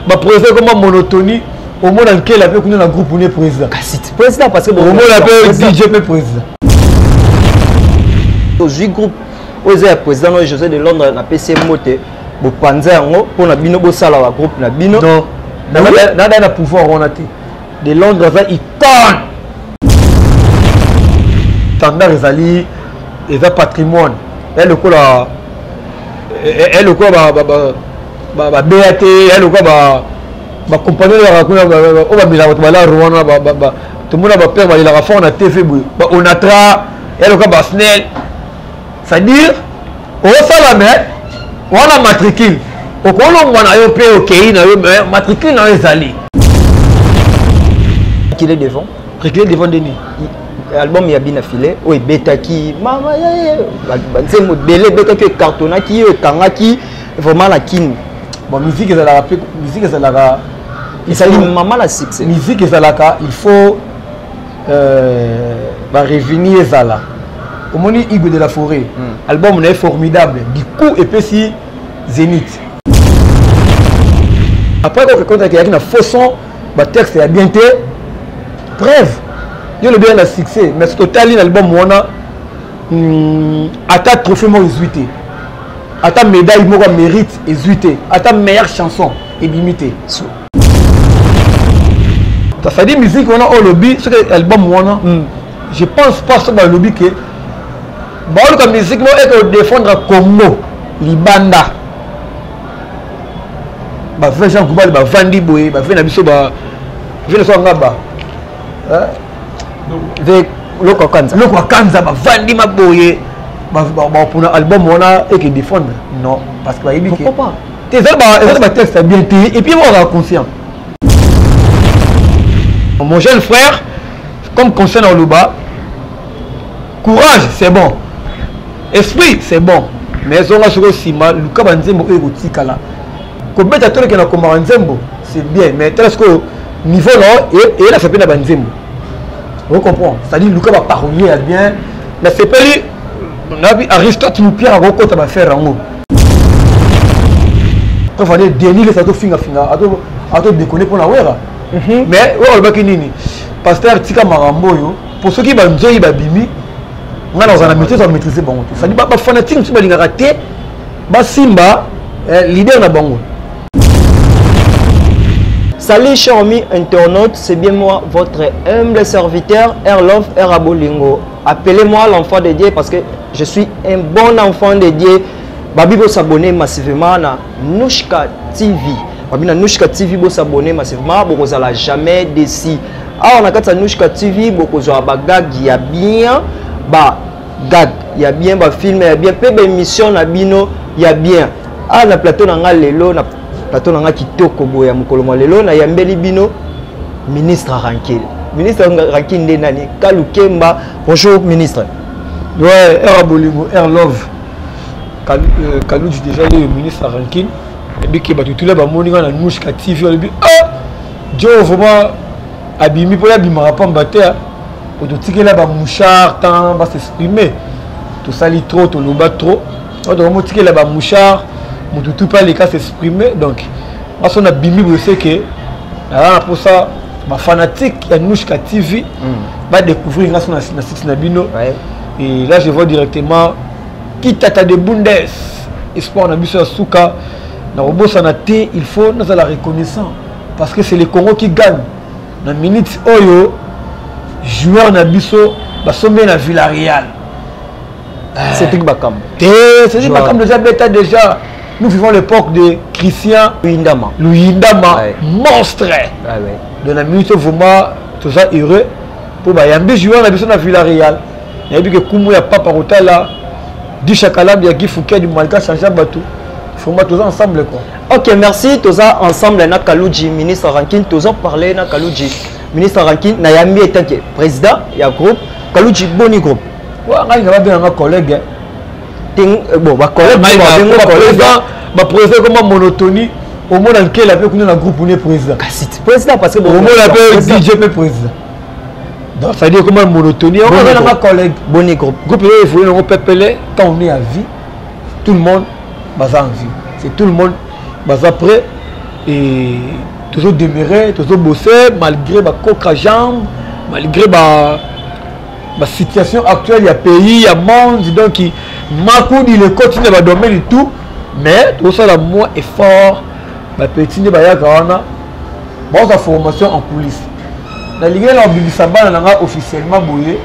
ba président comme monotonie au monde dans lequel avec nous dans groupe on est président président parce que au monde avec DJ président aujourd'hui groupe oza président José de Londres na PC moté bo panza yango pour na bino bo sala wa groupe na bino non na pouvoir on a été de Londres va icône standard ezali eza patrimoine et le kola ba BAT et le kola ba compagnie la kuna o ba mila ba Rwanda ba tout le monde ba père ba la fond na TV ba Onatra et le kola ba Snell c'est-à-dire au salame on a matricule au kolo mwana yo pe OK na yo matricule na ezali qui est devant Denis album ya bina filé o betaki mama nzembo belé betaki cartonnaki kangaki vraiment la kin bon musique ezalaka il s'agit maman la succès musique ezalaka il faut ba revenir ezala au moni Hugo de la Forêt album est formidable du coup et puis si Zénith après quand il y a une façon ba texte est bien té bref il y a bien le succès mais ce total l'album on a ta trophée moi exuité à ta médaille moi mérite exuité à ta meilleure chanson et limité ça fait dire musique on a au lobby ce que album on je pense pas sur le lobby que bon la musique moi est de défendre Congo libanda ba fait Jean Koubal ba vandi boy ba fait na biso ba fait le soir ngaba avec loko kanza ba vandi maboye ba pour album on a et que défendre non parce que ba yibi que pourquoi pas tes ba texte bien et puis on est conscient mon jeune frère comme concerne Oluba courage c'est bon esprit c'est bon mais on a sur sima luka banzembo e gotikala ko beta tole ke na komara nzembo c'est bien mais est-ce que niveau là et là ça peut na banzembo on comprend c'est-à-dire luka ba parolier est bien la c'est pas lui on a vu Aristote nous Pierre Roko ta ba faire rango on va dire Denis les ato finga ato déconner pour la wera mais on va kinini pasteur tika marambo yo pour ceux qui banzoyi babimi on a dans la maîtriser bon tout ça dit ba fanatique sur ba raté ba simba leader na bango. Salut chers amis internautes, c'est bien moi votre humble serviteur Erlove Erabolingo. Appelez-moi l'enfant de Dieu parce que je suis un bon enfant de Dieu. Babi bo s'abonner massivement na Nushka TV. Babi na Nushka TV bo s'abonner massivement, bo za la jamais déçu. Ah on a kata Nushka TV bo zo ba gag ya bien ba gag ya bien ba film ya bien pe ba émission na bino ya bien. Ah na plateau na nga lelo na plateau na nga kitoko boya mukolo lelo na yambeli bino ministre Rankin. Ministre Rankin de nani Kalukemba. Bonjour ministre. Ouais, Erabolingo, Erlove. Kalouji déjà le ministre Rankin. Et puis qui va tout là ba moninga na Nushka TV on dit ah Dieu vraiment abimi pour abima pas mbater pour tout tirer là ba mouchard tant va s'exprimer. Tout ça li trop tout loba trop. On doit motiver là ba mouchard mon tout pas les cas s'exprimer donc moi on a bimi vous savez que pour ça ma fanatique à Nushka TV va découvrir grâce à site Nabino et là je vois directement qui tata de Bundes espoir na biso suka na robosa na té il faut nous la reconnaissant parce que c'est le Congo qui gagne na minute oyo joueur na biso ba sommer na Villarreal c'est tout bakam c'est bakam déjà bêta déjà. Nous vivons l'époque de Christian Louindama, monstre. De la minute vraiment tout ça heureux pour Bayambi jouer la mission à Villarreal. Il y a dit que Koumou ya papa Rotala, du Chakalam, il y a Guy Fouquet du Malka changer bateau. Il faut mettre tous ensemble quoi. OK, merci tous ensemble na Kalouji ministre Rankin tous parler na Kalouji ministre Rankin na Yambi étant président ya groupe Kalouji Boni groupe. Ouais, on va bien un collègue. Bon ba collègue ba président comme monotonie au monde dans lequel avec nous dans groupe on est président président parce que au monde appelle DJ président donc ça veut dire comment monotonie on a un collègue boni groupe il faut le pepele quand on est à vie tout le monde va en vie c'est tout le monde va après et toujours demeurer, toujours bosser malgré ma coque à jambe, malgré ma situation actuelle, il y a pays, il y a monde, donc il le continue à domaine et tout, mais tout ça, moi, effort, ma petite la formation en coulisses. La Ligue officiellement bouillé,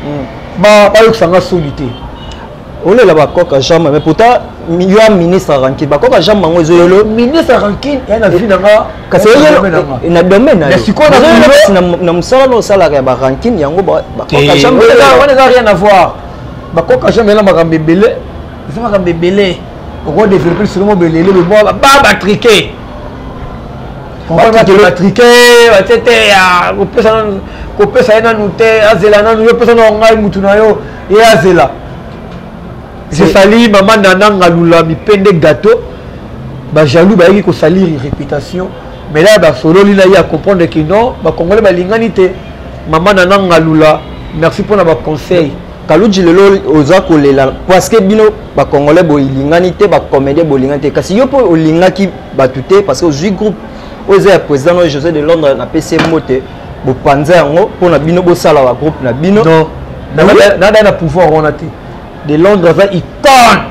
pas que solité. On est là-bas, coca jambe, mais pourtant, il y a un ministre Rankin. Coca jambe, le ministre Rankin, il y a un avis là-bas. Il y a un domaine. Mais si on a un salaire à Rankin, il y a un coca jambe. On n'a rien à voir. Coca jambe, il y a un bébé. Il y a un bébé. On va développer sur le bébé. Le bois va triquer. On va triquer. On peut ça nous azela nous peut ça nous ngai mutunayo et azela. Je sali maman nana ngalula mi pende gâteau. Ba jaloux ba yiki ko salir réputation. Mais là ba solo lina ya comprendre que non, ba congolais ba linganité. Maman nana ngalula, merci pour na ba conseil. Kaluji lelo oza kolela parce que bino ba congolais bo linganité ba comédie bo linganité kasi yo po olingaki batute parce que aujourd'hui groupe oza président José de Londres na PC moté bo panza yango pour na bino bo sala wa groupe na bino non nada na pouvoir on a été de Londres va icône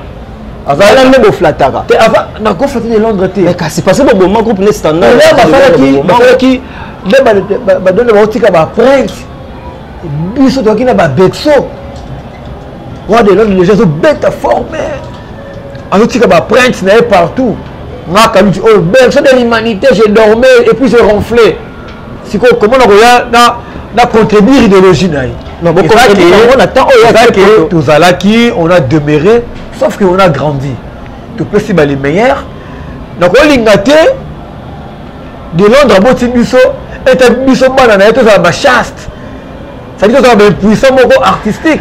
azala ndebo flataka te avant na go flatter de Londres te mais kasi parce que bo groupe ne standard là ba qui ba donne ba otika ba prince biso to kina ba bexo roi de Londres les gens sont bêtes à former en otika ba prince n'est partout nga kaluti oh bexo de l'humanité j'ai dormi et puis j'ai ronflé si comment on regarde na contribuer idéologie naï non beaucoup on attend on a demeuré sauf que on a grandi tout peut si les meilleurs donc on lingate de Londres boti biso et biso bana na to za ba chaste ça dit to za ba puissant moko artistique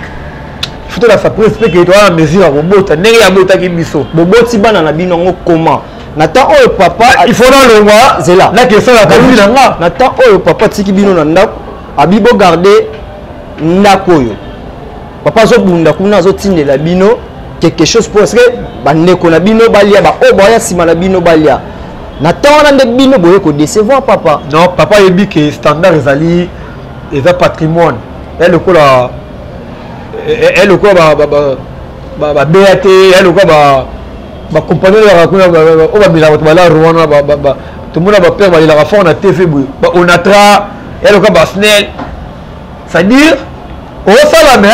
il faut la faire respect que toi la mesure à robota ndenge ya bota ki biso boboti bana na bino ngo comment Nata oyo papa il faut dans le mois zela la question la kabila nga nata oyo papa tiki bino na ndako abibo garder ndako oyo papa zo bunda kuna zo tindela bino quelque chose parce que bandeko na bino balia ba o boya sima na bino balia nata wana nde bino boye ko décevoir papa non papa yebi que standard ezali eza patrimoine elle ko la ba BAT elle ko ba compagnie la rakuna o ba bila ba Rwanda tout le monde va perdre la fond na TV ba Onatra elle ko ba Snell c'est-à-dire au salame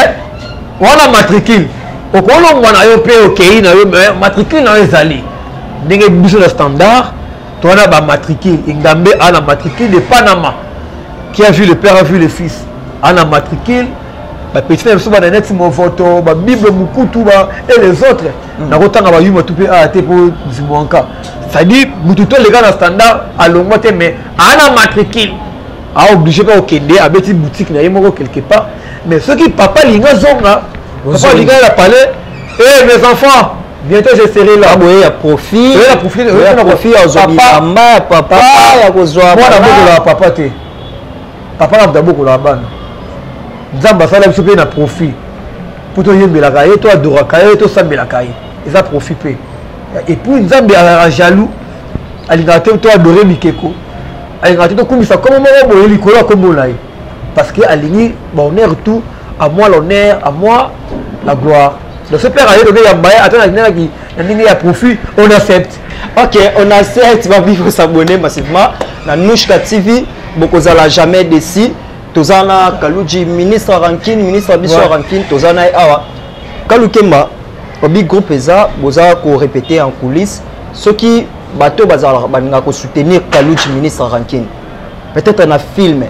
on a matricule au kolon wana yo pe OK na yo matricule na ezali ndenge biso le standard toi on a ba matricule Ngambe a la matricule de Panama qui a vu le père a vu le fils a la matricule ba petit frère soba na net mon photo ba bible mukutu ba et les autres na kotanga ba yuma tout pe a te pour zimonka c'est-à-dire mututo les gars na standard à longo te mais ana matricule a obligé pas au kende a beti boutique na yemo quelque part mais ceux qui papa linga zonga papa linga la parlé eh mes enfants bientôt je serai là boye ya profit ya profit ya zobi mama papa ya kozwa moi na boko la papa te papa na boko la bana nzamba sala biso pe na profit pour to yembelaka ye to adoraka ye to sambelaka ye eza profit pe et puis nzambe a jaloux alingaka te to adorer mikeko alingaka te to kumisa comme moko boye likolo akombo na ye parce que alingi honneur tout à moi l'honneur à moi la gloire donc ce père a donné yambaye attends na a profit on accepte ok on accepte va vivre s'abonner massivement na Nushka TV bokozala jamais décis tozana Kaluji ministre Rankin ministre biso Rankin tozana awa Kalukemba au big groupe eza boza ko répéter en coulisses ceux qui bateau bazala baninga ko soutenir Kaluji ministre Rankin peut-être na film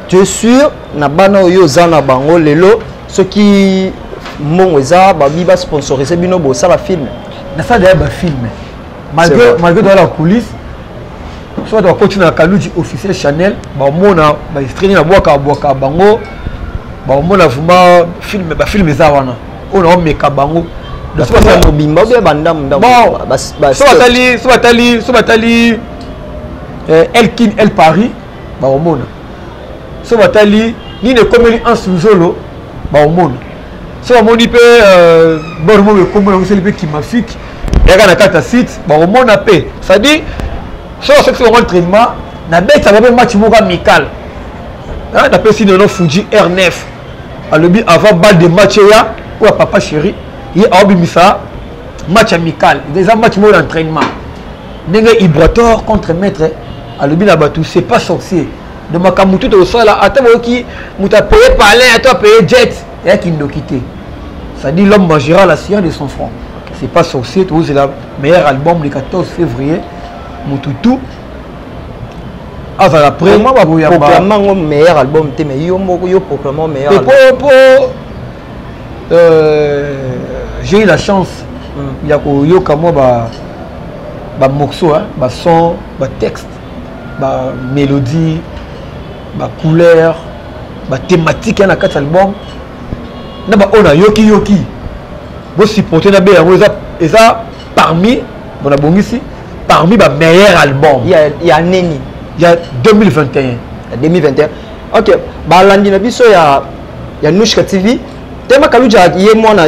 tu es sûr na bana oyo zana bango lelo ceux qui mon eza babi ba sponsoriser bino bo ça la film na ça d'ailleurs ba film malgré dans la coulisse soit on continue à Kaluji officiel Chanel ba mona ba streaming na boka bango ba mona vraiment film eza wana on a meka bango c'est pas ça mobimba ou bien bandam so batali Elkin El Paris ba mona so batali ni ne komeli en sous-zolo ba mona so moni pe bormo be komona c'est le qui mafik et kana kata site ba mona pe ça dit so c'est que entraînement na bête ça va match moko amical hein na pesi de no Fuji R9 alobi avant balle de match ya pour papa chéri il a obimisa match amical des match moko d'entraînement ndenge Ibrator contre maître alobi na batu c'est pas sorcier de makamutu to sala atabo ki muta payer palais à toi payer jet et qui nous quitter ça dit l'homme mangera la science de son front c'est pas sorcier c'est le meilleur album le 14 février Mututu avant après moi proclamant meilleur album mais yo proclamant meilleur album j'ai eu la chance il y a yo comme moi ba morceau hein ba son ba texte ba mélodie ba couleur ba thématique na quatre album na ba ona yoki bo supporter na be eza parmi bon abongisi parmi les meilleurs albums. Il y a Neni. Il y a 2021. 2021. Ok. Bah lundi na biso ya Nushka TV. Tema Kaluja yé moi na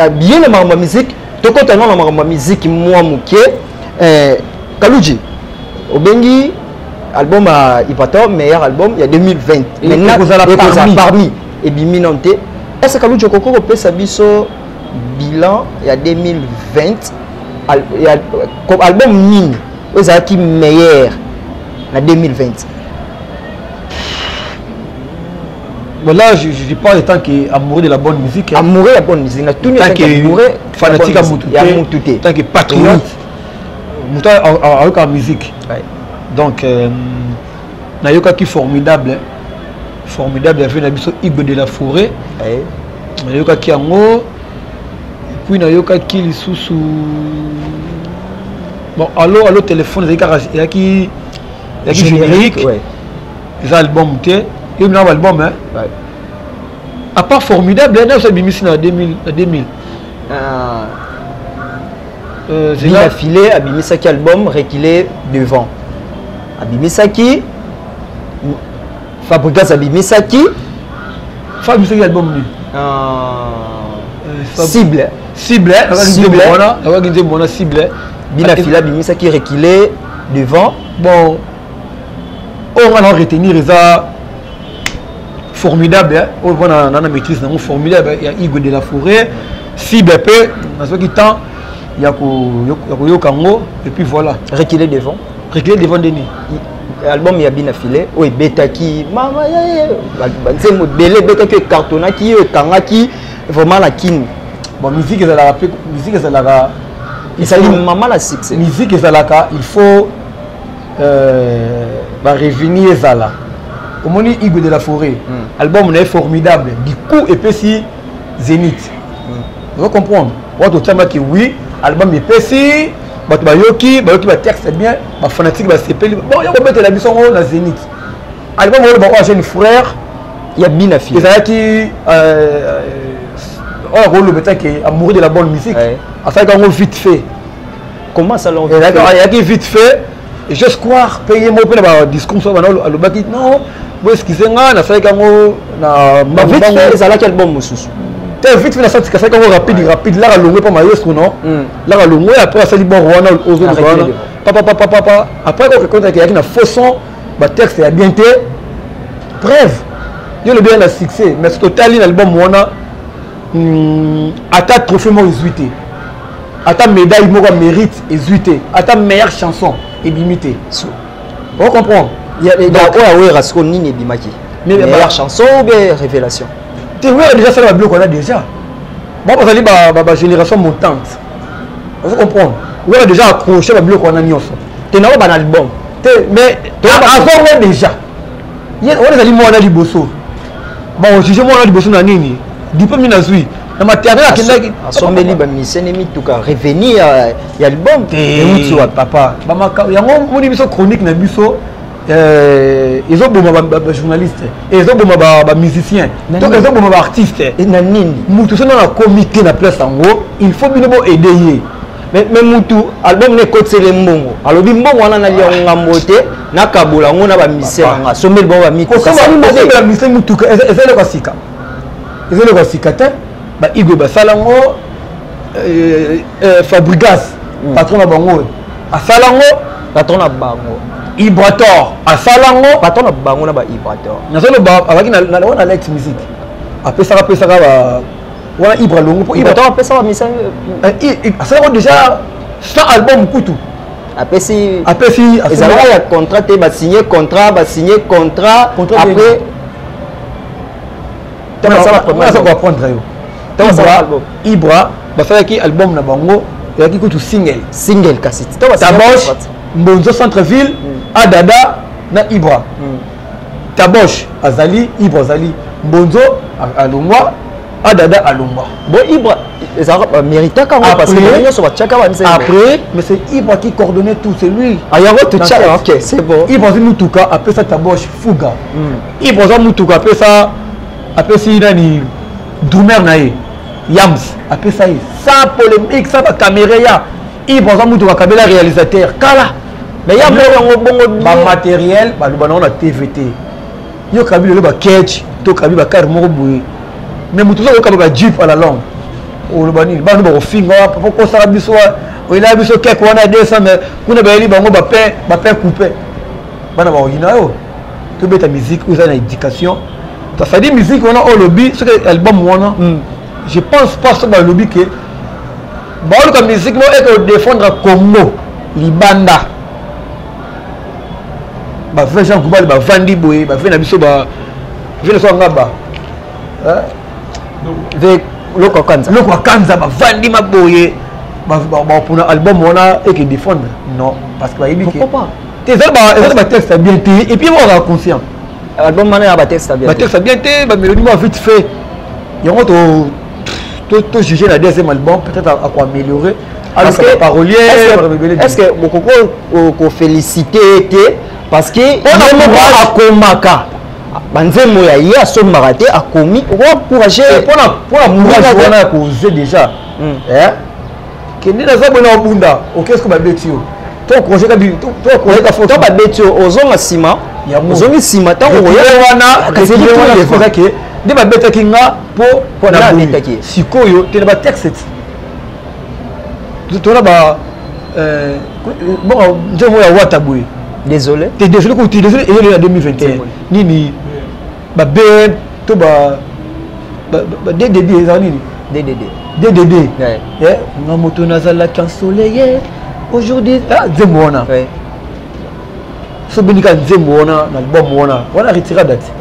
bien ma musique. To ko tano na ma musique moi muké. Kaluji. Obengi album à Ipator meilleur album il y a 2020. Maintenant parmi et biminante. Est-ce que Kaluji koko ko pesa biso bilan il y a 2020. Il y a comme album Nini qui meilleur en 2020. Voilà, je dis pas le temps qui est amoureux de la bonne musique. Amoureux de la bonne musique. Tant que fanatique à Moutouté. Tant que patriote. Moutouté avec la musique. Donc, Nayoka qui est formidable. Formidable. Il y avait un Igbo de la forêt. Nayoka qui est en haut. Puis Nayoka qui est sous. Bon, allo téléphone, il y a qui générique. Les albums, il y a un album. À part formidable, il y a un album en 2000. Bina filé, Abimisaki album, reculé devant. Abimisaki, Fabrikas Abimisaki. Fabrikas album. Cible. Cible. Bina fila bimisa qui reculé devant. Bon, on va retenir ça formidable. On va dans la maîtrise formidable. Il y a Igbo de la forêt. Cible peu dans ce qui temps il y a Kango et puis voilà. Reculé devant. Reculé devant Denis. Album il y a Bina filé. Oui, beta qui mama c'est modèle beta qui cartonna qui kanga qui vraiment la kin. Bon, musique est la il s'allie maman la succès. Musique est il faut revenir Zala. Au moment Igbo de la forêt, album est formidable. Du coup, et puis si Zénith. Vous comprenez? Vous avez dit oui, album est pessi. Bayoki, texte c'est bien. Fanatique, c'est bon, il y a mettre la mission dans Zénith. Album est jeune frère. Il y a bien affiché. Il y a qui rôle le qui est amoureux de la bonne musique. Afin qu'on vite fait. Comment ça l'a fait? Il y a qui vite fait. Et je crois payer mon discours sur le bac. Non, vous excusez-moi, na fait qu'on na vite fait ça là quel bon monsieur. T'es vite fait na ça c'est qu'on rapide là longue pas maestro non. Là longue après ça dit bon Rwanda aux autres Rwanda. Papa après qu'on compte qu'il y a une façon texte est bien té. Bref, il y a bien un succès mais c'est total l'album Rwanda Ata trophée moi exuité. Ata médaille moi mérite exuité. Ata meilleure chanson et limité. On comprend. Il y a Rasco Nini Bimaki. Meilleure chanson ou bien révélation. Tu vois déjà ça le bloc on a déjà. Bon parce que la génération montante. On comprend. On a déjà accroché le bloc on a nyonso. Tu n'as pas un album. Mais avant déjà. On a dit moi on a du bosso. Bon juge moi on a du bosso na nini. Dipo minazui na matériel akendaki asomeli ba misenemi tuka revenir ya album et papa bamaka yango moni biso chronique na biso ils ont boma ba journaliste ils ont boma ba musicien donc ils ont boma ba artiste et na nini mutu sona na comité na place yango il faut bino bo aider mais mutu album ne kotsele mbongo alobi mbongo wana na liya ngambote na kabula ngona ba musicien nga someli bo ba miko ça ba musicien mutu ezele kwa sika. Ils ont le cicaté, Igbo Basalango, Fabrikas, patron de Bango, à Salango, patron na bango Ibrator à Salango patron na bango na ba Ibrator nazolo ba avec na Alex musique après ça ba voilà Ibra Longo pour Ibrator après ça misa ça déjà 100 albums kutu après si ils avaient un contrat ba signer contrat après ça va prendre Ibra ba faire qui album na bango et qui kutu single kasi Taboche Mbonzo centre-ville Adada na Ibra Taboche Azali Ibra Azali Mbonzo Alongwa Adada Alongwa bon Ibra ça mérite quand même parce que après mais c'est Ibra qui coordonnait tout c'est lui ok c'est bon Ibra c'est Mutuka après ça Taboche Fuga Ibra c'est Mutuka après si nani Doumer nae Yams après ça sans polémique ça va caméra Ibra c'est Mutuka Kabela réalisateur kala mais il y a un matériel on a TVT yo kabi le ba catch to kabi ba car moko boye mais mutu zo kabi ba jeep à la longue o le bani ba no ba finga papa ko sala biso o ila biso kek wana 200 mais kuna ba eli bango ba pain coupé bana ba oyina yo to beta musique ou ça na éducation ça dit musique on a au lobby ce que album wana je pense pas ça ba lobby que ba le musique no et que défendre Congo libanda ba fait Jean Koubali ba vandi boye ba fait na biso ba fait le so ngaba avec loko kanza ba vandi maboye ba pour un album on a et que défendre non parce que ba yibi que pourquoi pas tes ba texte bien et puis on a conscient album mané ba texte bien ba mélodie moi vite fait yango to juger la deuxième album peut-être à quoi améliorer alors que parolier est-ce que beaucoup féliciter parce que on a akomaka banzemo ya ye asomaka te akomi encourager pour encourager on a causé déjà kende naza bona obunda qu'est-ce que ba betio to encourager ka photo ba betio ozonga sima ozongi sima tango wana kasi wana foka ke nde ba betaki nga po na betaki sikoyo te na ba texte to na ba bon nzemo ya watabuye désolé t'es désolé que tu es désolé et en 2021 nini ba ben to ba DDD ça nini DDD na moto nazala ensoleillé aujourd'hui nzembo wana so benika nzembo wana na album wana retira date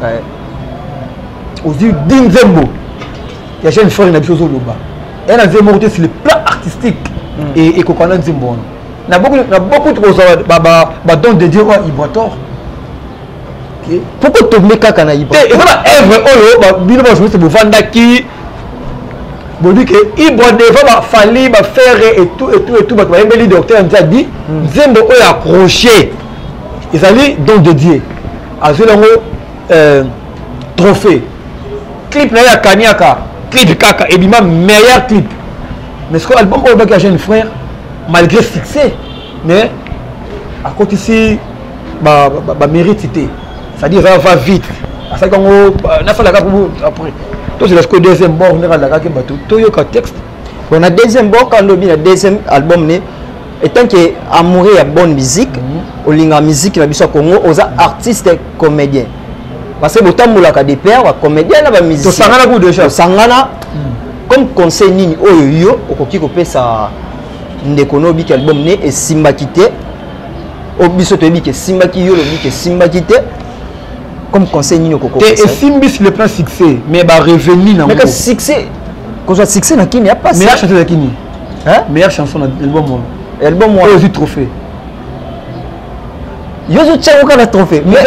aussi din nzembo ya jeune frère na biso loba et na nzembo côté sur le plan artistique et kokana nzembo wana na beaucoup de choses ba don de Dieu à Ibrator pourquoi tomber kaka na Ibrator et ça œuvre oyo ba bino ba jouer c'est bovanda qui bon dit que Ibra devait ba fali ba faire et tout ba yembeli docteur Nzadi nzembo oyo accroché ils allaient don de Dieu azelango trophée clip na ya kaniaka clip kaka et bima meilleur clip mais ce que album oyo ba ka jeune frère malgré succès mais à côté ici bah mérite c'est-à-dire ça va vite à ça qu'on a fait la carte après tout c'est le deuxième bord on a la carte bateau tout yo ka texte on a deuxième bord quand le deuxième album né étant que amoureux ya bonne musique au linga musique na biso Congo aux artistes comédiens parce que botambola ka des pères comédiens na ba musique to sangana ku déjà sangana comme conseil nini oyo yo okoki ko pesa ndeko no biki album ne et simba kité obiso to biki simba ki yo lo biki simba kité comme conseil nini okoko et simbi sur le plan succès mais ba revenu na mais que succès qu'on soit succès na kini a pas meilleure chanson de kini meilleure chanson de l'album moi aussi trophée yo zo tchako ka trophée mais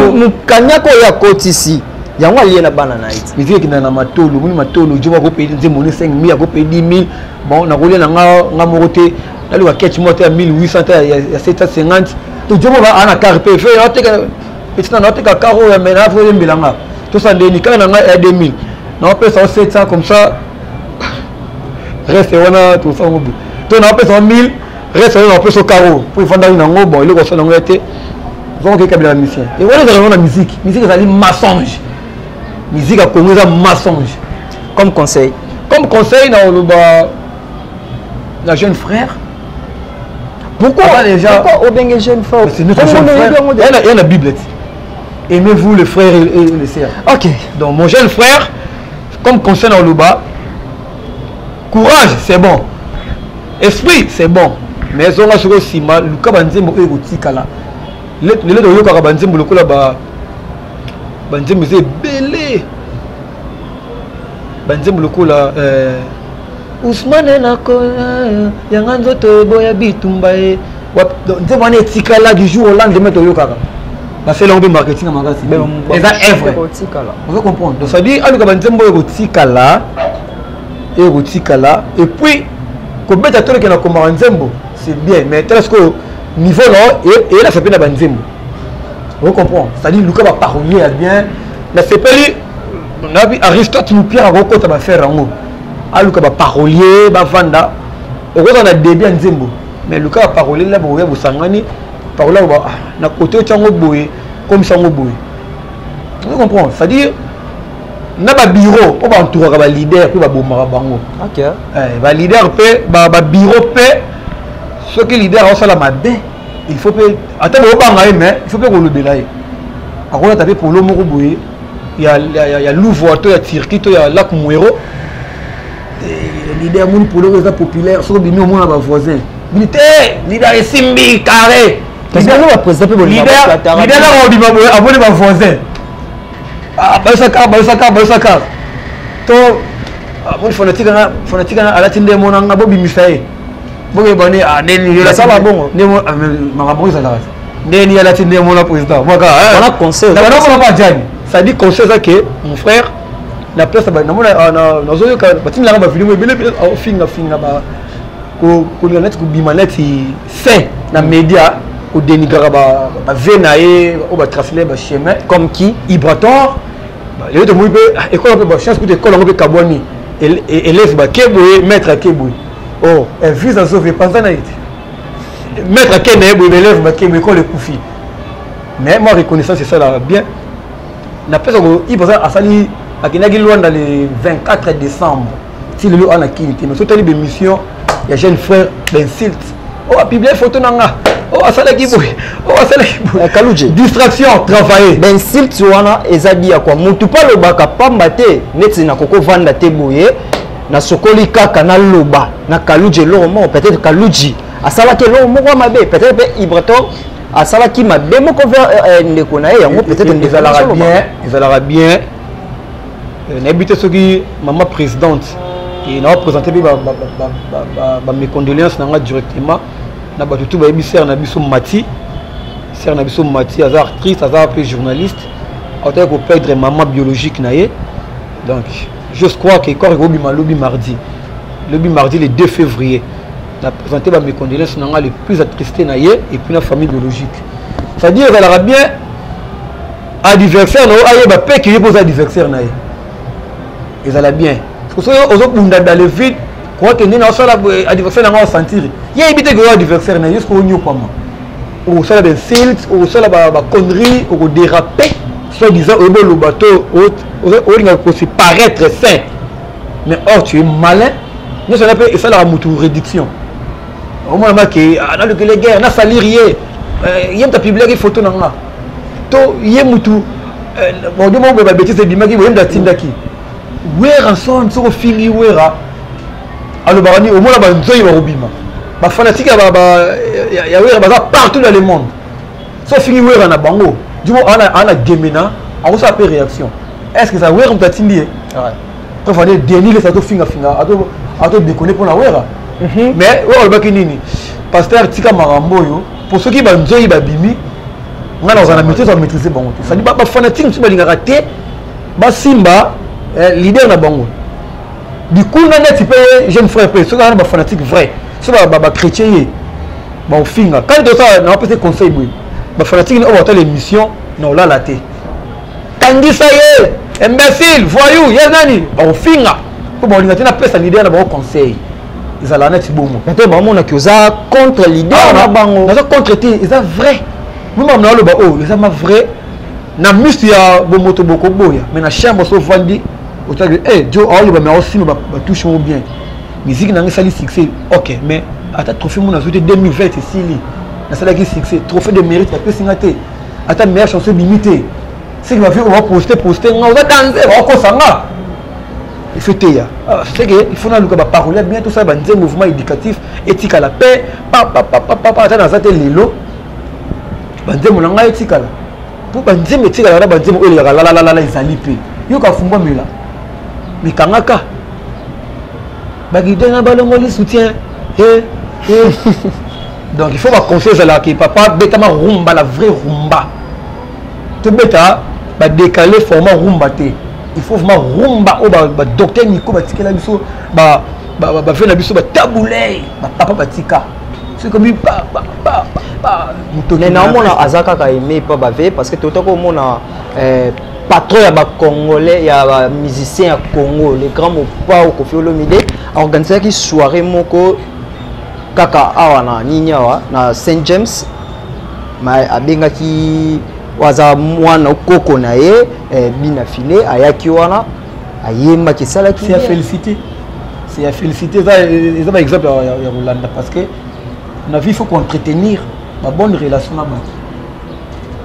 on kanyako ya kotisi yango alié na bana na it musique qui na matolo muni matolo jo ko payer nzembo 5000 ya ko payer 10000 bon na kolia na nga morote na le catch moteur 1800 ya 750 to jo ba ana carpe fait na teka petit na teka caro ya mena fo yembelanga to ça ndeni kana na nga 2000 na pesa 700 comme ça reste wana to ça ngobi to na pesa 1000 reste na pesa caro pour fanda na ngo bon ile ko ça na ngete donc que kabila mission et voilà dans la musique ça dit mensonge musique à Congo c'est mensonge comme conseil dans le la jeune frère Pourquoi les gens... Pourquoi Obenge jeune frère? C'est notre jeune frère. Il y a la Bible. Aimez-vous les frères et les sœurs. Ok. Donc mon jeune frère, comme conseil dans le bas, courage, c'est bon. Esprit, c'est bon. Mais ils ont aussi mal. Le cas banzembo est aussi kala. Les deux yoka banzembo le coup là-bas. Banzembo c'est belé. Banzembo le coup là. Ousmane nakola. Yanganzo to boya bitumbae. Banzembo ane tikala du jour au lendemain to yoka. C'est l'angle marketing à magasin. Et ça est vrai. Vous comprenez. Donc ça dit, alors que banzembo est aussi kala. Et puis, quand on a tout le monde, c'est bien, mais est-ce que niveau là, et là, ça peut être banzembo. Vous comprenez. C'est-à-dire, Lucas va parler bien. Là, c'est pas lui. On a vu Aristote nous Pierre à Roko, ça va faire en haut. Ah, Lucas va parler, va vendre. Au gros, on a début en zembo. Mais Lucas va parler là, vous sangani. Par là, on a côté de boy, comme ça, on boy. Vous comprenez. C'est-à-dire, na ba bureau on va entourer ba leader puis ba bomara bango. OK. Ba leader pe ba bureau pe ce que leader a ça la mabe il faut pe attends on ba ngai mais il faut pe ko le belaye. Akola taper pour le moko boye il y a Louvois to ya Turquie to ya Lac Mouero. Leader mon pour le réseau populaire so bimi au monde ba voisin. Militaire leader est simbi carré. Qu'est-ce que nous va présenter pour leader là on bima boye abonné ba voisin. Ah, Balsaka. To, mon fanatique à la tinde mon anga bobi misae. Bobi bani ah neni la ça va bon. Nemo marabo ça là. Neni à la tinde mon président. Moi on a conseil. Non on va pas dire. Ça dit conseil ça que mon frère la place ba na zo ka batim la ba film bele finga ba ko net ko bimanet c'est na média ko dénigrer ba venae ou ba tracer ba chemin comme qui Ibrator. Les autres mots école ba chance pour école on peut Kaboni élève ba Keboy maître Keboy. Oh, un fils à sauver pas ça naït. Maître Keboy élève ba Keboy école Koufi. Mais moi reconnaissance c'est ça là bien. Na pesa ko Ibrator a sali a Kinagi Luanda le 24 décembre. Si le lieu en a quitté mais surtout les missions il y a jeune frère d'insulte. Oh a publié photo nanga. Oh asala Keboy. Oh asala Keboy. Kaluji. Distraction, travailler. Ben s'il tu wana ezadi ya kwa mutu pa lobaka pamba te neti na koko vanda te boye na sokoli kaka na loba na Kaluji lomo peut-être Kaluji asala ke lomo kwa mabe peut-être be Ibrator asala ki mabe moko vers ndeko na yango peut-être ndezalaka bien n'habite ce qui maman présidente et n'a présenté mes condoléances nanga directement na ba tout ba émissaire na biso Mati sœur na biso Mati aza actrice aza peu journaliste autant ko perdre maman biologique naie donc je crois que corps go bima lobi mardi le 2 février na présenté ba mes condoléances nanga les plus attristés naie et puis la famille biologique ça dire elle aura bien adversaire no aye ba pe qui pose adversaire naie ils allaient bien parce que aux autres dans le vide quoi que nous avons adversaire n'a sentir il y a évité que adversaire n'a jusqu'au new comment au sol de silt au sol ba connerie au déraper soit disant au le bateau au se paraître sain mais or tu es malin nous ça appelle et ça la mutu réduction au moins que dans les guerres na salir yé yem ta publier photo nanga to yé mutu bon de mo ba bêtise de maki yem da tindaki wera son so fini wera alors barani au moins la banzoi ba robima ba fanatique ya wera ba partout dans le monde so fini wera na bango du mo ana gemena on ça peut réaction est-ce que ça wera on tatindi ouais to fallait dénier ça to finga ato déconner pour la wera mais ouais ba kinini pasteur tika marambo yo pour ceux qui banzoi ba bimi ngana za na maîtriser ça maîtriser bango ça dit ba fanatique tu ba linga raté ba simba leader na bango du coup on a type jeune frère pe so ba fanatique vrai so ba chrétien ba finga quand de ça na pas conseil boy ba fanatique on va l'émission non là la té kandi ça y imbécile voyou ya nani ba finga pour ba linga tena pesa leader na ba conseil ils allaient net bomo maintenant ba mona ki oza contre leader na bango na contre té ils sont vrai nous même na lo ba oh ils sont vrai na musti ya bomoto boko boya mais na chambre so vandi autant que Joe all ba mais aussi ba touche bien musique na sali succès OK mais ata trophée mon azouté 2020 ici li na sala ki succès trophée de mérite ya pesinga te ata meilleure chanson limité c'est que va faire on va poster nga on va danser on va kosanga il faut te ya c'est que il faut na luka ba parole bien tout ça ba nze mouvement éducatif éthique à la paix pa ata na zate lelo ba nze monanga éthique la pour ba nze éthique la ba nze o le la ezali pe yo ka fumba mela mais kangaka ba gidenga balongoli soutien donc il faut ma conseiller là que papa beta ma rumba la vraie rumba te beta ba décaler format rumba te il faut vraiment rumba o ba docteur Nico ba tikela biso ba fait na biso ba taboulé ba papa batika c'est comme mais na mona azaka ka aimé pas bavé parce que tout ko mona patron ya ba congolais ya ba musicien ya Congo le grand mopa au Koffi Olomide organisé qui soirée moko kaka awa na ninyawa na Saint James ma abenga ki waza mwana koko na ye bina filé ayaki wana ayemba ki sala ki c'est à féliciter ça ils ont un exemple ya Rolanda parce que na vie il faut qu'entretenir la bonne relation là-bas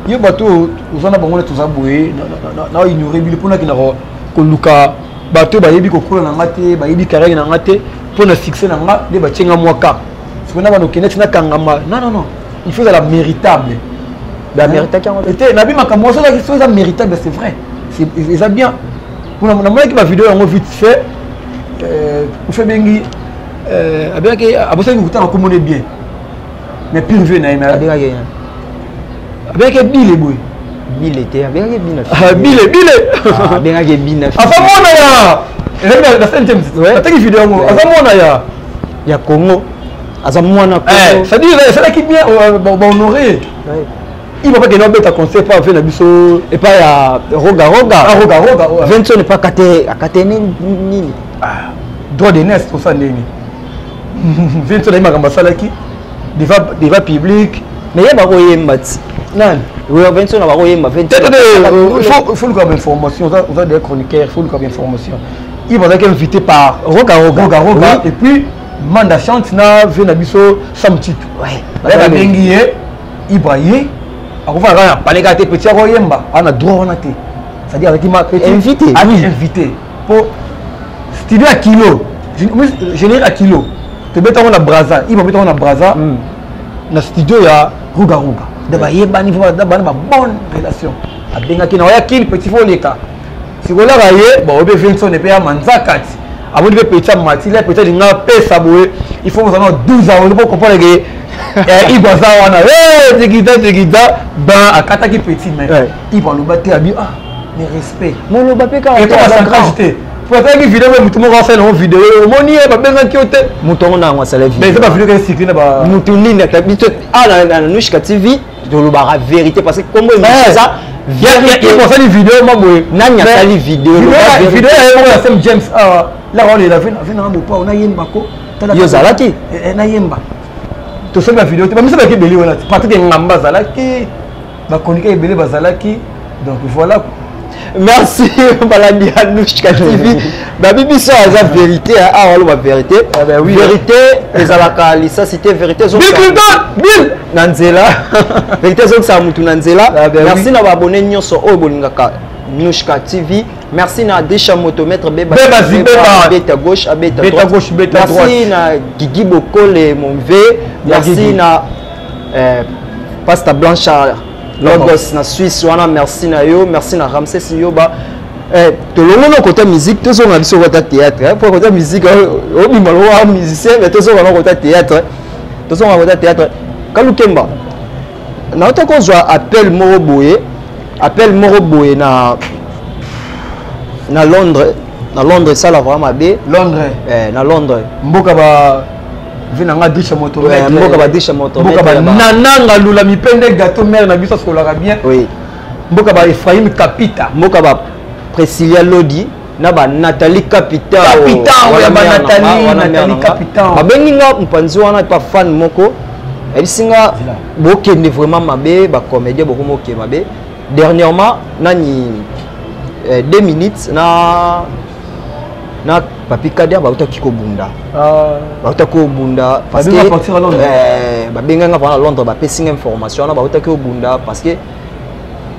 yo bato uzana bangona tuzaboye na ignorer bile pona ki na ko luka bato bayebi ko kola na ngate bayebi carrière na ngate pona succès na nga de bachenga mwaka c'est na bano kenet na kangama non il faut la méritable la méritable était na bi makambo ça qui soit méritable c'est vrai c'est ça bien on a montré que ma vidéo en vite fait on fait bengi bien que abosa ni kutana ko mone bien mais pire vie na ina bien que bile boy bile te bien que bina bile bien que bina afa mona ya la sentence ataki vidéo mo afa mona ya Congo aza mwana Congo ça dit ça qui bien honorer il va pas que nous bête conseil pas faire na biso et pas ya roga Vincent n'est pas kate nini droit de naissance pour ça nini Vincent na makamba salaki devant public mais yeba ko yemba nan oui Vincent na ba ko yemba il faut comme information on a des chroniqueurs il faut comme information il va être invité par roga et puis manda chante na vena biso samtitu ouais la bengi ibraye akova na paleka te petit ko yemba ana droit na te c'est-à-dire avec ma invité invité pour studio à kilo général à kilo te beta na braza il va beta na braza na studio ya ruga de ba yemba niveau da ba bonne relation abenga ki na ya kin petit foleka sikola ba ye ba obe Vincent ne pe ya manzakati avant de petit matila peut-être nga pesa boye il faut nous avoir 12 ans pour comprendre que il doit ça wana digida ba akata ki petit mais il va le battre abi mais respect mon le bape ka et comment ça crajité pour ça que vidéo mutu mo ka faire une vidéo moni ba benga ki ote mutu ngona ngwa sala mais c'est pas vidéo que sikina ba mutu nini tabito na Nushka TV de le bara vérité parce que comme ça il faut faire une vidéo mamoy nanya sali vidéo ya Saint James là on est la fin na mopa on a yemba ko yo zalaki na yemba to so la vidéo te ba misaba ke beli wala Patrick ngamba zalaki ba konika ebele bazalaki donc voilà merci balandi à Nushka TV babi biso aza vérité ah wala vérité vérité ezalaka lisa cité vérité zo Bill nanzela vérité zo sa mutu nanzela merci na ba abonné nyonso oyo bolingaka Nushka TV merci na Desha Motomètre beba gauche à beta droite merci na Guigui Bokole mon V merci na Pasta Blanchard Logos na Suisse wana merci na yo merci na Ramsès Yoba to longo na côté musique to so na biso côté théâtre pour côté musique o bimalo wa musicien mais to so na côté théâtre to so na côté théâtre Kalukemba na auto ko zo appel moro boye na Londres ça la vraiment bé na Londres mboka ba vinanga Desha Motomètre mboka ba Desha Motomètre mboka ba nananga lula mipende gâteau mère na biso sokolaka bien oui mboka ba Ephraim Kapita mboka ba Priscilla Lodi na ba Nathalie Kapita ya ba Nathalie Kapita babenginga mpanzi wana pa fan moko ebisinga bokende vraiment mabe ba comédien boko moke mabe dernièrement nani 2 minutes na papi Kader bauta kiko bunda bauta ko bunda parce que babenganga pendant Londres ba pesing information na bauta ko bunda parce que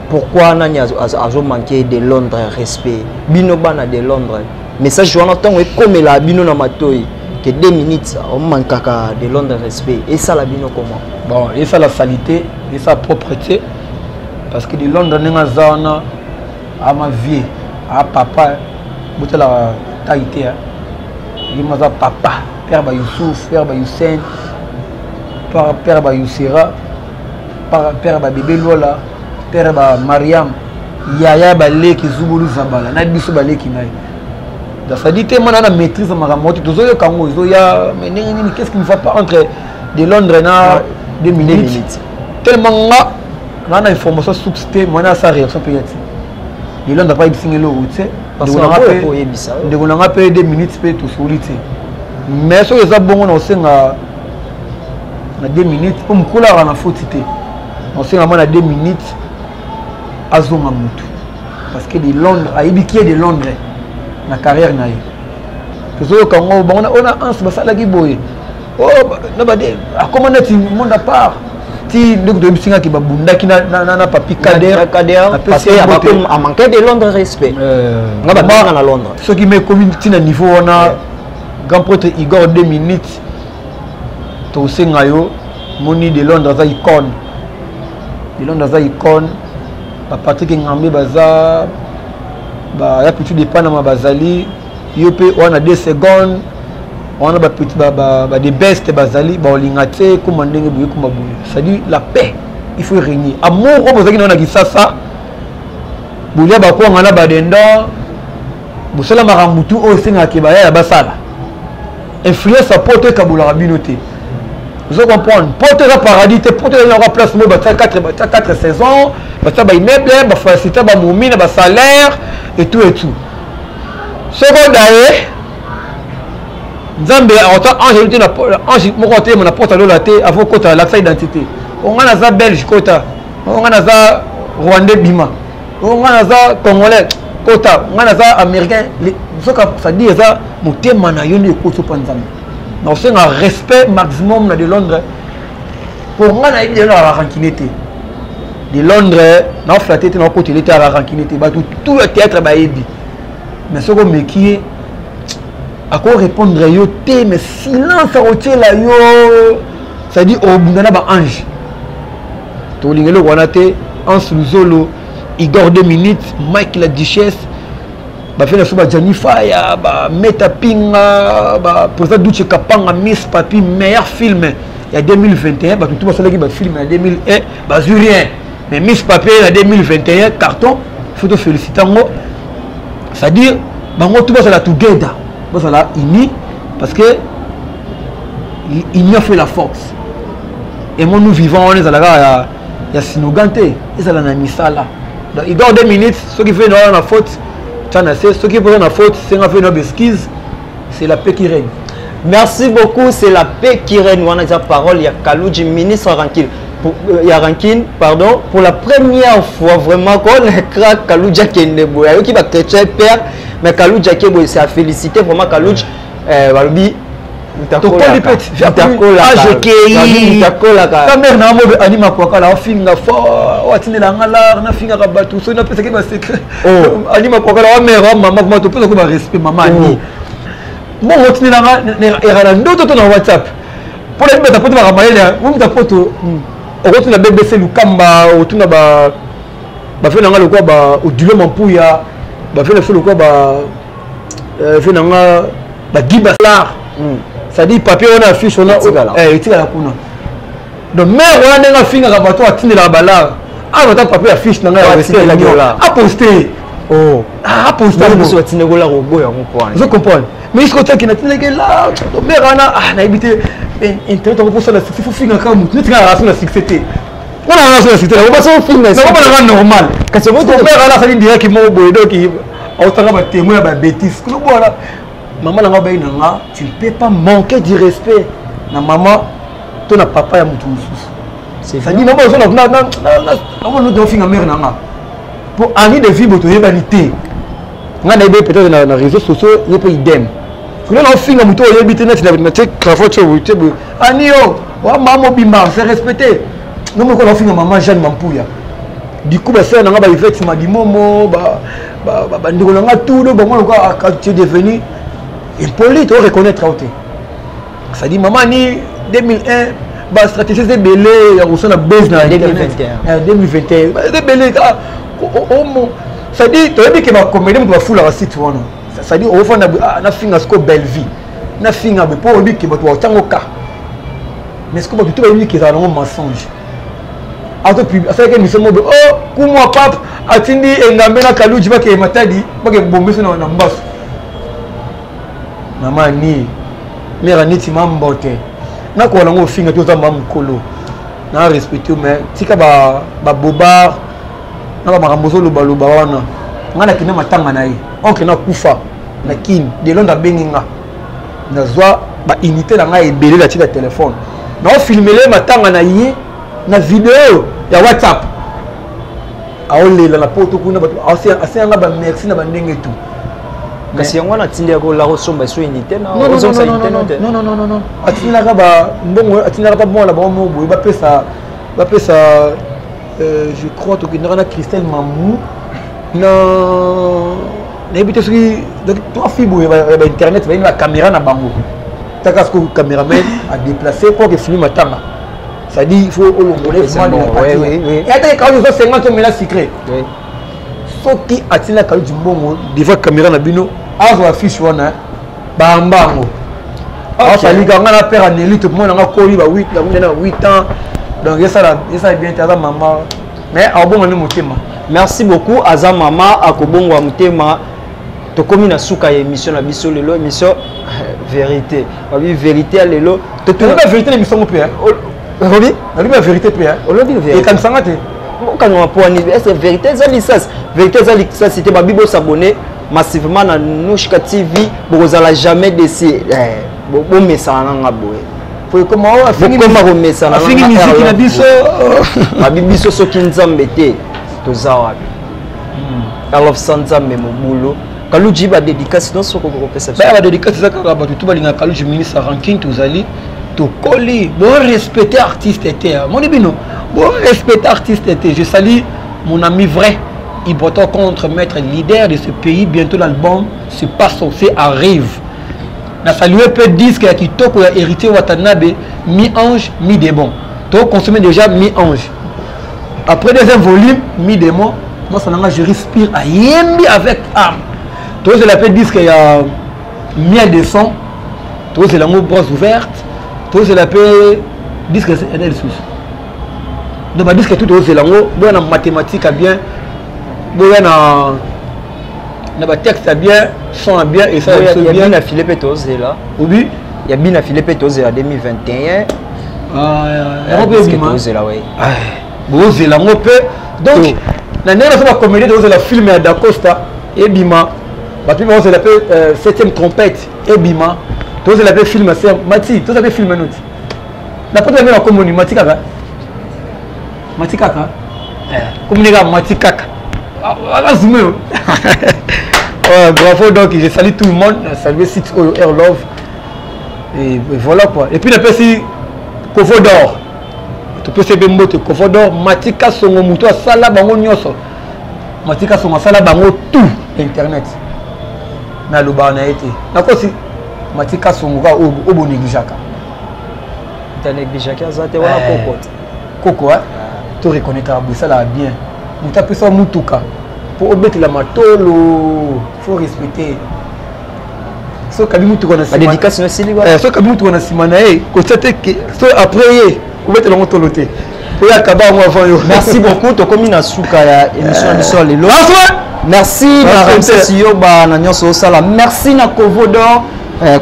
pourquoi nani azo manquer de Londres respect bino bana de Londres message wana tongo e comme la bino na matoi que 2 minutes on manque de Londres respect et ça la bino comment bon et ça la saleté et sa propreté parce que de Londres nenga zana à ma vie à papa bouta la taïté il m'a papa père ba Youssouf père ba Youssène père ba Youssera père ba bébé Lola père ba Mariam yaya ba leki zubulu zabala na biso ba leki naï dans sa dit moi na maîtrise ma ramote tous les kango ils ya mais qu'est-ce qu'il ne va pas entre de Londres na 2 minutes tellement là na information substé moi na sa réaction peut-être de Londres pas ibisingé lo tu sais parce qu'on a payé 2 minutes peut tout solité mais ce que ça bon on sait na 2 minutes pour me coller na fautité on sait na 2 minutes azonga mutu parce que de Londres a ibikié de Londres na carrière na ye toujours quand on a un basala ki boye oh na ba de comment est-il monde à part ti donc de bisinga ki babunda ki na papi Kader parce que a manqué de Londres respect nga ba na Londres ce qui met community na niveau on a grand prêtre Igor 2 minutes to senga yo moni de Londres za icône Patrick Ngambe baza ba ya petit dépend na bazali yope on a 2 secondes on a ba petit ba des best bazali ba olingate comme ndenge buye comme buye ça dit la paix il faut régner amour comme bazaki na kisasa bulia ba ko ngana ba dendo busala marambutu o senga ke ba ya basala influence porte kabula rabinoté vous comprenez porte la paradis te porte la place mo ba 4 saisons ba ba immeuble ba facilité ba moumine ba salaire et tout seconde année Nzambe a autant ange na ange mo côté mon porte la té avant kota l'accès identité on a za belge kota on a za rwandais bima on a za congolais kota on a za américain ça dit ça motema na yo ne ko so panzambe na c'est un respect maximum na de Londres pour moi na idée na rankinité de Londres na flatter na côté l'état à rankinité ba tout le théâtre ba ebi mais ce qu'on me qui à quoi répondre yo té mais silence rotier la yo ça dit au bundana ba ange to lingelo wana té en Luzolo Igor 2 minutes Mike la Duchesse ba fait la soba Jennifer ya ba Meta Pinga ba président Duche Kapanga Miss Papi meilleur film il y a 2021 ba tout ba sala ki ba film en 2001 ba rien mais Miss Papi en 2021 carton photo félicitango c'est à dire bango tout ba sala together ba sala uni parce que il a fait la force et moi nous vivons on est à la ya sinoganté et ça la na misala donc Igor 2 minutes ce qui fait dans la faute ce qui est la faute, c'est une affaire d'esquisse, c'est la paix qui règne. Merci beaucoup, c'est la paix qui règne. On a déjà parole, il y a Kalouji, ministre Rankin. Il y a Rankin, pardon, pour la première fois, vraiment, quand on a créé Kalouji Kendebo, il y a qui va chrétien père, mais Kalouji Kendebo, c'est à féliciter, vraiment Kalouji, Walbi. Ta mère n'a pas anima quoi la finga fort ou atine la ngala na finga rabatu so na pesa ke ba secret anima quoi la mère maman comment tu peux ko ba respect maman ni mo otine la era ndoto to na WhatsApp pour les mettre poto ba maile mo mta poto o ko tuna BBC lukamba o tuna ba fait na ngalo quoi ba odule mampuya ba fait le quoi ba fait na nga ba gibaslar ça dit papier on affiche on a etika la kuna donc mère on a nga finga ka bato atinde la bala ah on papier affiche na nga ya rester la gola a poster a poster mo so atinde gola robo ya mo point je comprends mais ce côté qui na tinde là donc mère on na ibité internet on pour ça la il faut finga ka mutu tika la la succès on a la succès on va so finga c'est pas normal quand c'est votre mère là ça dit direct mo boy donc on tanga ba témoin ba bêtise ko bona maman n'a pas tu ne peux pas manquer du respect na maman ton papa ya mutu c'est ça dit non nous devons finir mère nanga pour année de vie boto yebanité nga na peut-être na réseaux sociaux il peut idem Nous avons fini à mouton, il y a des Anio, maman Bimar, c'est respecté. Nous avons fini à maman Jeanne Mampouya. Du coup, bah, ça, on a fait ma dimomo, tout le bon, quand tu es devenu impoli, tu reconnaître. Ça dit, maman, ni 2001, la stratégie c'est belé, on a besoin de 2021. 2021, c'est belé. Ça dit, tu as dit que ma comédie va fouler la site. Ça dit, au fond, on a fini à ce que belle vie. On a fini à pour dire que tu as un cas. Mais ce que tu as dit que c'est un mensonge. C'est que nous sommes oh, comment pape atindi engambena kaluji ba ke matadi ba ke bombeso na mbaso. Maman ni mera niti mambote. Na ko lango finga to za mamkolo. Na respecter mais tika ba boba na ba makambozo loba wana. Ngana kina matanga na ye. Onke na kufa na kin de londa benginga. Na zwa ba unité na nga ebele la tika téléphone. Na filmer matanga na ye. Na vidéo ya WhatsApp aolela la poto kuna bato asianga ba merci na bandenge tout kasi yango na tindi ko la resomba so unité na non atina ka ba mbongo atina ka bon la ba mo boy ba pesa je crois que na Christelle Mamou na n'habite sur toi fibo ba internet ba une caméra na bango taka ce caméraman a déplacé quoi que film matanga. Ça dit il faut au long oui. Et attends quand nous 50 000 secret. Oui. Ce qui attire la caméra du bon devant caméra na bino, azo affiche wana bambango. Ah ça li ganga na père Aneli tout le monde nga koli ba 8 ans. Donc ça bien ta maman. Mais a bon ni motema. Merci beaucoup Aza mama akobongo motema. To komi na suka ya émission na biso lelo émission vérité. Babi vérité lelo. To la vérité l'émission mo père. Robi, la vérité père. On dit vérité. Et quand ça ngate. Quand on point est vérité ça licence. Vérité ça licence c'était ba bibo s'abonner massivement na Nushka TV pour ça jamais décès. Bon message na boye. Pour comment on a fini comment message na. Fini musique na biso. Ba biso soki nzambete tozawa. Alors sanzambe mo boulot. Kaluji ba dédicace non soko ko pesa. Ba dédicace ça ka ba tout ba linga Kaluji ministre ranking tozali. To coller, bon respecter artiste était. Mon bino, bon respecter artiste était. Je salue mon ami vrai. Il porte contre maître leader de ce pays. Bientôt l'album se passe, fait arrive. Na salué peu disque qui toko a hérité Watanabe, mi-ange, mi-démon. To consommer déjà mi-ange. Après deuxième volume, mi-démon. Moi ça n'a je respire à yembi avec âme. To je l'appelle disque il y a miel de son. To c'est la mot brosse ouverte. Tout c'est la paix disque c'est un sous. Donc bah disque tout c'est là bon en mathématiques bien bon na ba texte bien son bien et ça il y a bien affilé Pétos là. Oui, il y a bien affilé Pétos en 2021. On peut dire là oui. Bon c'est là on peut donc la dernière fois comédie de la film à Dacosta et Bima. Bah puis on se l'appelle 7e trompette et Bima. Tous les appels film c'est Mati, tous les appels film nous. La porte de la commune Mati Kaka. Mati Kaka. Comme les gars Mati Kaka. Ah zoomé. Bravo donc je salue tout le monde, saluer site Air Love. Et voilà quoi. Et puis la personne Kovo d'or. Tu peux se bembo te Kovo d'or Mati Kaka songo muto sala bango nyoso. Mati Kaka songo sala bango tout internet. Na loba na été. D'accord si Matika songa obo négligaka. Tu négligaka zate wala koko hein. Tu reconnaître ça là bien. Muta pesa mutuka. Pour obéter la matolo, faut respecter. So kabi mutuka na sima. La dédicace c'est libre. So kabi mutuka na sima na e, constater que so après obéter la matoloté. Pour ya kaba moi avant yo. Merci beaucoup to komi na suka ya émission biso lelo. Merci na Ramsey Yoba na nyonso sala. Merci na Kovo d'or.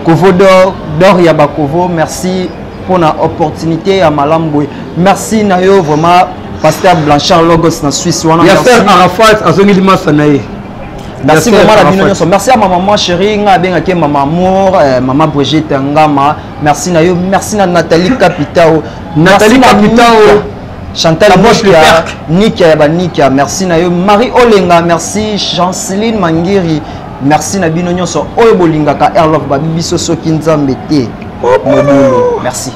Kovo d'or ya Kovo, merci pour l'opportunité à Malamboué. Merci Nayo vraiment pasteur Blanchard Logos na Suisse. Merci Arafat Azongilima Sanae. Merci vraiment la bienvenue. Merci à ma maman chérie, ngabengake maman amour, maman Brigitte Ngama. Merci Nayo, merci na Nathalie Capitao. Nathalie Capitao. Chantal Nikia, merci Nayo, Marie Olenga, merci Chanceline Mangiri. merci na bino nyonso oyo bolingaka Air Love babibiso soki nzambe te. Merci.